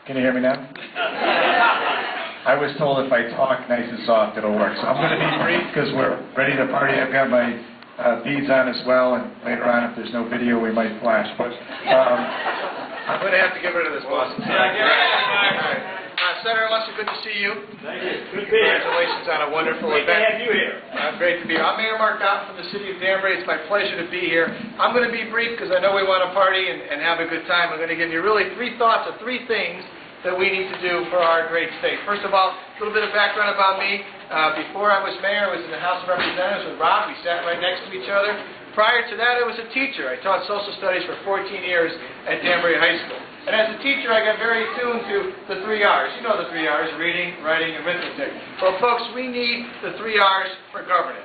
Can you hear me now? I was told if I talk nice and soft, it'll work. So I'm going to be brief because we're ready to party. I've got my beads on as well, and later on, if there's no video, we might flash. But I'm going to have to get rid of this, boss. Senator Lester, good to see you. Thank you. Good to be here. Congratulations on a wonderful event. Great to have you here. Great to be here. I'm Mayor Boughton from the city of Danbury. It's my pleasure to be here. I'm going to be brief because I know we want to party and have a good time. I'm going to give you really three thoughts of three things that we need to do for our great state. First of all, a little bit of background about me. Before I was mayor, I was in the House of Representatives with Rob. We sat right next to each other. Prior to that, I was a teacher. I taught social studies for 14 years at Danbury High School. And as a teacher, I got very attuned to the 3 R's. You know the 3 R's, reading, writing, and arithmetic. Well, folks, we need the 3 R's for governing.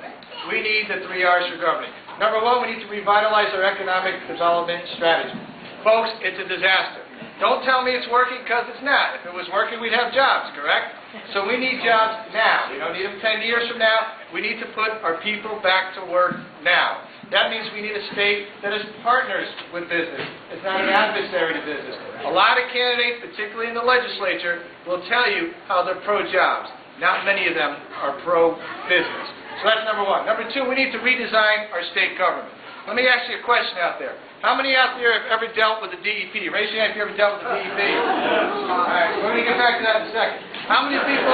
We need the 3 R's for governing. Number one, we need to revitalize our economic development strategy. Folks, it's a disaster. Don't tell me it's working because it's not. If it was working, we'd have jobs, correct? So we need jobs now. We don't need them 10 years from now. We need to put our people back to work now. That means we need a state that is partners with business. It's not an adversary to business. A lot of candidates, particularly in the legislature, will tell you how they're pro-jobs. Not many of them are pro-business. So that's number one. Number two, we need to redesign our state government. Let me ask you a question out there. How many out there have ever dealt with the DEP? Raise your hand if you ever dealt with the DEP. All right, we're going to get back to that in a second. How many people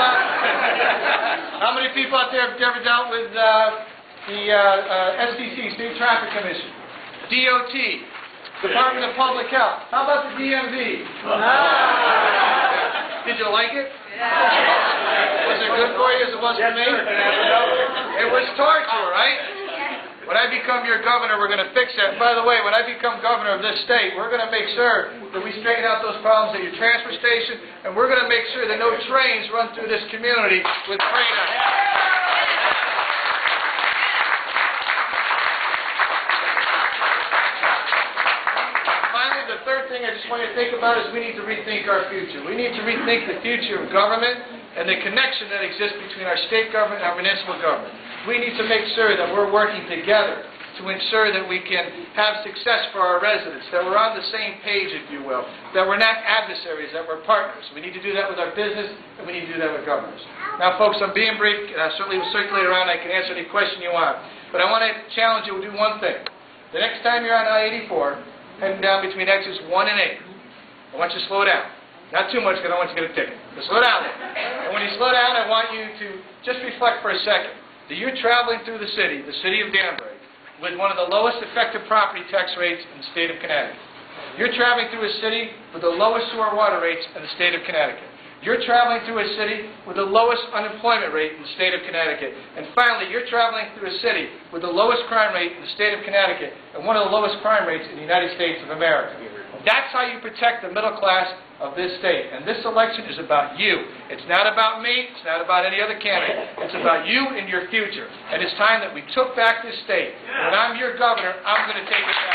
out there have ever dealt with the STC, State Traffic Commission, DOT, Department of Public Health? How about the DMV? Did you like it? Was it good for you as it was for me? It was torture, right? When I become your governor, we're going to fix that. By the way, when I become governor of this state, we're going to make sure that we straighten out those problems at your transfer station, and we're going to make sure that no trains run through this community with freight on it. Finally, the third thing I just want you to think about is we need to rethink our future. We need to rethink the future of government and the connection that exists between our state government and our municipal government. We need to make sure that we're working together to ensure that we can have success for our residents, that we're on the same page, if you will, that we're not adversaries, that we're partners. We need to do that with our business, and we need to do that with governors. Now, folks, I'm being brief, and I certainly will circulate around. I can answer any question you want. But I want to challenge you to do one thing. The next time you're on I-84, heading down between exits 1 and 8, I want you to slow down. Not too much, because I don't want you to get a ticket. But slow down there. And when you slow down, I want you to just reflect for a second that you're traveling through the city of Danbury, with one of the lowest effective property tax rates in the state of Connecticut. You're traveling through a city with the lowest sewer water rates in the state of Connecticut. You're traveling through a city with the lowest unemployment rate in the state of Connecticut. And finally, you're traveling through a city with the lowest crime rate in the state of Connecticut and one of the lowest crime rates in the United States of America. That's how you protect the middle class of this state. And this election is about you. It's not about me. It's not about any other candidate. It's about you and your future. And it's time that we took back this state. When I'm your governor, I'm going to take it back.